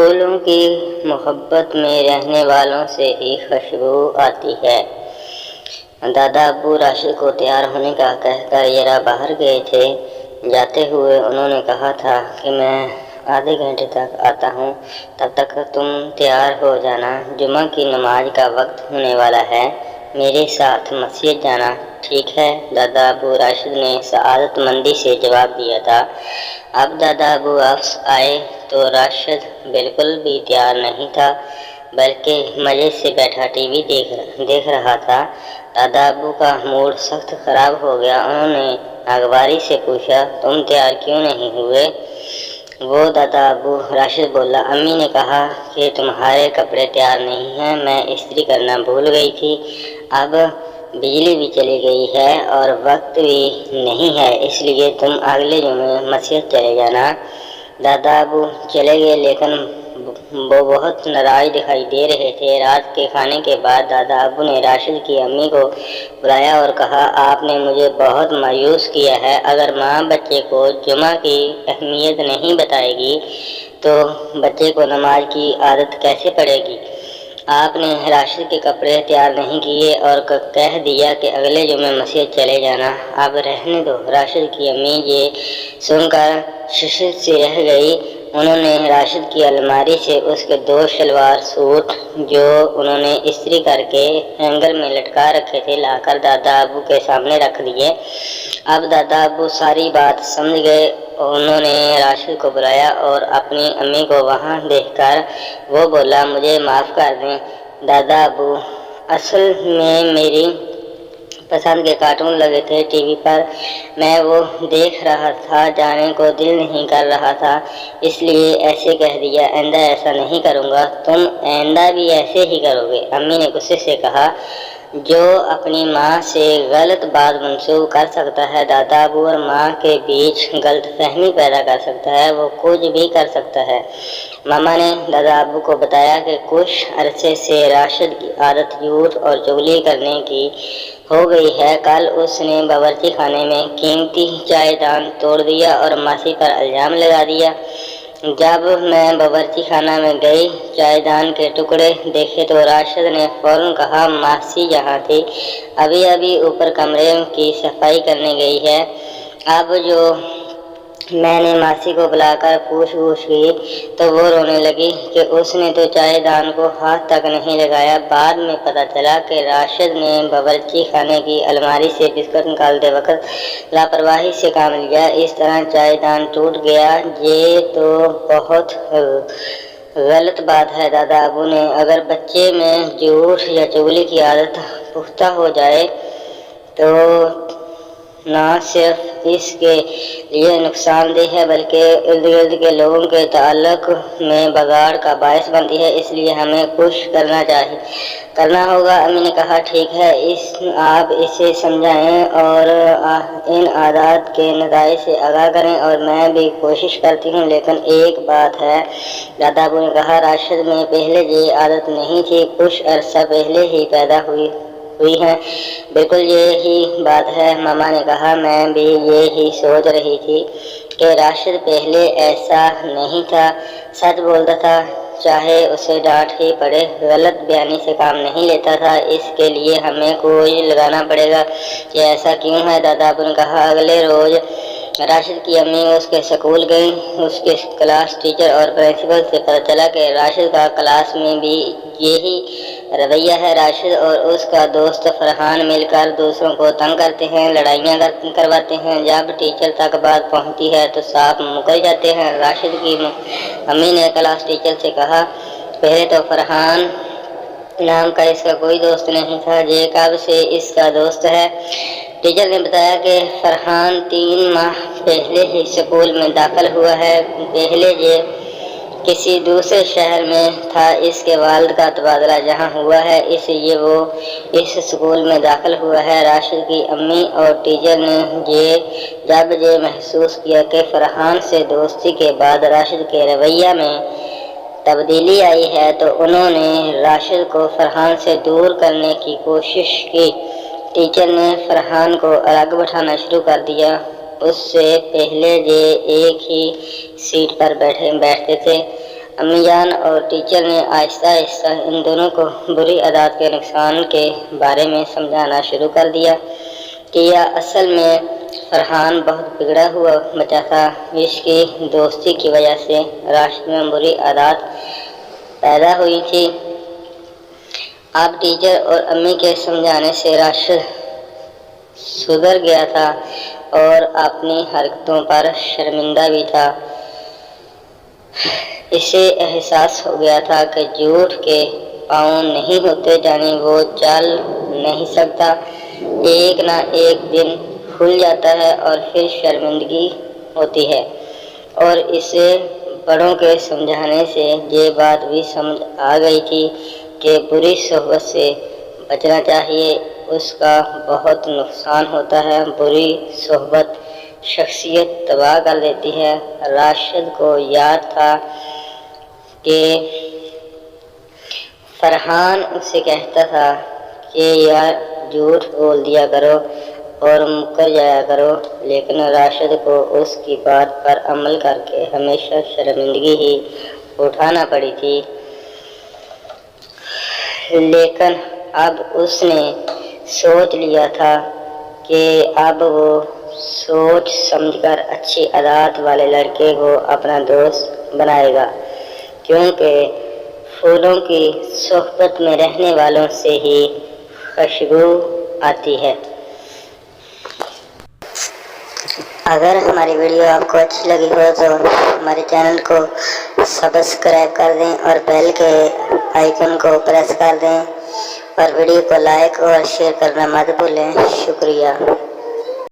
پھولوں کی محبت میں رہنے والوں سے ہی خوشبو آتی ہے۔ دادا ابو راشد کو تیار ہونے کا کہہ کر ذرا باہر گئے تھے۔ جاتے ہوئے انہوں نے کہا تھا کہ میں آدھے گھنٹے تک آتا ہوں، تب تک تم تیار ہو جانا، جمعہ کی نماز کا وقت ہونے والا ہے، میرے ساتھ مسجد جانا، ٹھیک ہے؟ دادا ابو راشد نے سعادت مندی سے جواب دیا تھا۔ اب دادا ابو واپس آئے تو راشد بالکل بھی تیار نہیں تھا، بلکہ مزے سے بیٹھا ٹی وی دیکھ رہا تھا۔ دادا ابو کا موڈ سخت خراب ہو گیا۔ انہوں نے ناگواری سے پوچھا، تم تیار کیوں نہیں ہوئے؟ وہ دادا ابو راشد بولا، امی نے کہا کہ تمہارے کپڑے تیار نہیں ہیں، میں استری کرنا بھول گئی تھی، اب بجلی بھی چلی گئی ہے اور وقت بھی نہیں ہے، اس لیے تم اگلے جمعے مسجد چلے جانا۔ دادا ابو چلے گئے، لیکن وہ بہت ناراض دکھائی دے رہے تھے۔ رات کے کھانے کے بعد دادا ابو نے راشد کی امی کو بلایا اور کہا، آپ نے مجھے بہت مایوس کیا ہے، اگر ماں بچے کو جمعہ کی اہمیت نہیں بتائے گی تو بچے کو نماز کی عادت کیسے پڑے گی؟ آپ نے راشد کے کپڑے تیار نہیں کیے اور کہہ دیا کہ اگلے جمعے مسجد چلے جانا، اب رہنے دو۔ راشد کی امی یہ سن کر ششت سی رہ گئی۔ انہوں نے راشد کی الماری سے اس کے 2 شلوار سوٹ جو انہوں نے استری کر کے ہینگر میں لٹکا رکھے تھے لا کر دادا ابو کے سامنے رکھ دیے۔ اب دادا ابو ساری بات سمجھ گئے۔ انہوں نے راشد کو بلایا اور اپنی امی کو وہاں دیکھ کر وہ بولا، مجھے معاف کر دیں دادا ابو، اصل میں میری پسند کے کارٹون لگے تھے ٹی وی پر، میں وہ دیکھ رہا تھا، جانے کو دل نہیں کر رہا تھا، اس لیے ایسے کہہ دیا، آئندہ ایسا نہیں کروں گا۔ تم آئندہ بھی ایسے ہی کرو گے؟ امی نے غصے سے کہا۔ جو اپنی ماں سے غلط بات منسوب کر سکتا ہے، دادا ابو اور ماں کے بیچ غلط فہمی پیدا کر سکتا ہے، وہ کچھ بھی کر سکتا ہے۔ ماما نے دادا ابو کو بتایا کہ کچھ عرصے سے راشد کی عادت جھوٹ اور چغلی کرنے کی ہو گئی ہے۔ کل اس نے باورچی خانے میں قیمتی چائے دان توڑ دیا اور ماسی پر الزام لگا دیا۔ جب میں باورچی خانہ میں گئی، چائے دان کے ٹکڑے دیکھے تو راشد نے فوراً کہا، ماسی جہاں تھی، ابھی اوپر کمرے کی صفائی کرنے گئی ہے۔ اب جو میں نے ماسی کو بلا کر پوچھ کی تو وہ رونے لگی کہ اس نے تو چائے دان کو ہاتھ تک نہیں لگایا۔ بعد میں پتہ چلا کہ راشد نے باورچی خانے کی الماری سے بسکٹ نکالتے وقت لاپرواہی سے کام لیا، اس طرح چائے دان ٹوٹ گیا۔ یہ تو بہت غلط بات ہے دادا ابو نے، اگر بچے میں جھوٹ یا چغلی کی عادت پختہ ہو جائے تو نہ صرف اس کے لیے نقصان دہ ہے بلکہ ارد گرد کے لوگوں کے تعلق میں بگاڑ کا باعث بنتی ہے، اس لیے ہمیں کچھ کرنا ہوگا۔ امی نے کہا، ٹھیک ہے، آپ اسے سمجھائیں اور ان عادات کے نتائج سے آگاہ کریں، اور میں بھی کوشش کرتی ہوں، لیکن ایک بات ہے، دادا ابو نے کہا، راشد میں پہلے یہ عادت نہیں تھی، کچھ عرصہ پہلے ہی پیدا ہوئی ہے۔ بالکل یہی بات ہے، ماما نے کہا، میں بھی یہی سوچ رہی تھی کہ راشد پہلے ایسا نہیں تھا، سچ بولتا تھا، چاہے اسے ڈانٹ ہی پڑے، غلط بیانی سے کام نہیں لیتا تھا، اس کے لیے ہمیں کوئی لگانا پڑے گا کہ ایسا کیوں ہے؟ دادا ابو نے کہا۔ اگلے روز راشد کی امی اس کے سکول گئیں۔ اس کے کلاس ٹیچر اور پرنسپل سے پتہ چلا کہ راشد کا کلاس میں بھی یہی رویہ ہے۔ راشد اور اس کا دوست فرحان مل کر دوسروں کو تنگ کرتے ہیں، لڑائیاں کرواتے ہیں، جب ٹیچر تک بات پہنچتی ہے تو صاف مکر جاتے ہیں۔ راشد کی امی نے کلاس ٹیچر سے کہا، پہلے تو فرحان نام کا اس کا کوئی دوست نہیں تھا، یہ کب سے اس کا دوست ہے؟ ٹیچر نے بتایا کہ فرحان 3 ماہ پہلے ہی سکول میں داخل ہوا ہے، پہلے یہ کسی دوسرے شہر میں تھا، اس کے والد کا تبادلہ جہاں ہوا ہے، اس لیے وہ اس سکول میں داخل ہوا ہے۔ راشد کی امی اور ٹیچر نے جب یہ محسوس کیا کہ فرحان سے دوستی کے بعد راشد کے رویہ میں تبدیلی آئی ہے تو انہوں نے راشد کو فرحان سے دور کرنے کی کوشش کی۔ ٹیچر نے فرحان کو الگ بٹھانا شروع کر دیا، اس سے پہلے یہ ایک ہی سیٹ پر بیٹھتے تھے، امی جان اور ٹیچر نے آہستہ آہستہ ان دونوں کو بری عادات کے نقصان کے بارے میں سمجھانا شروع کر دیا کہ یہ اصل میں فرحان بہت بگڑا ہوا بچہ تھا، جس کی دوستی کی وجہ سے راشد میں بری عادات پیدا ہوئی تھی۔ اب ٹیچر اور امی کے سمجھانے سے راشد سدھر گیا تھا اور اپنی حرکتوں پر شرمندہ بھی تھا۔ اسے احساس ہو گیا تھا کہ جھوٹ کے پاؤں نہیں ہوتے، یعنی وہ چل نہیں سکتا، ایک نہ ایک دن کھل جاتا ہے اور پھر شرمندگی ہوتی ہے، اور اسے بڑوں کے سمجھانے سے یہ بات بھی سمجھ آ گئی تھی کہ بری صحبت سے بچنا چاہیے، اس کا بہت نقصان ہوتا ہے۔ بری صحبت شخصیت تباہ کر دیتی ہے۔ راشد کو یاد تھا کہ فرحان اسے کہتا تھا کہ یار جھوٹ بول دیا کرو اور مکر جایا کرو، لیکن راشد کو اس کی بات پر عمل کر کے ہمیشہ شرمندگی ہی اٹھانا پڑی تھی۔ لیکن اب اس نے سوچ لیا تھا کہ اب وہ سوچ سمجھ کر اچھی عادات والے لڑکے کو اپنا دوست بنائے گا، کیونکہ پھولوں کی صحبت میں رہنے والوں سے ہی خوشبو آتی ہے۔ اگر ہماری ویڈیو آپ کو اچھی لگی ہو تو ہمارے چینل کو سبسکرائب کر دیں اور بیل کے آئیکن کو پریس کر دیں، اور ویڈیو کو لائک اور شیئر کرنا مت بھولیں۔ شکریہ۔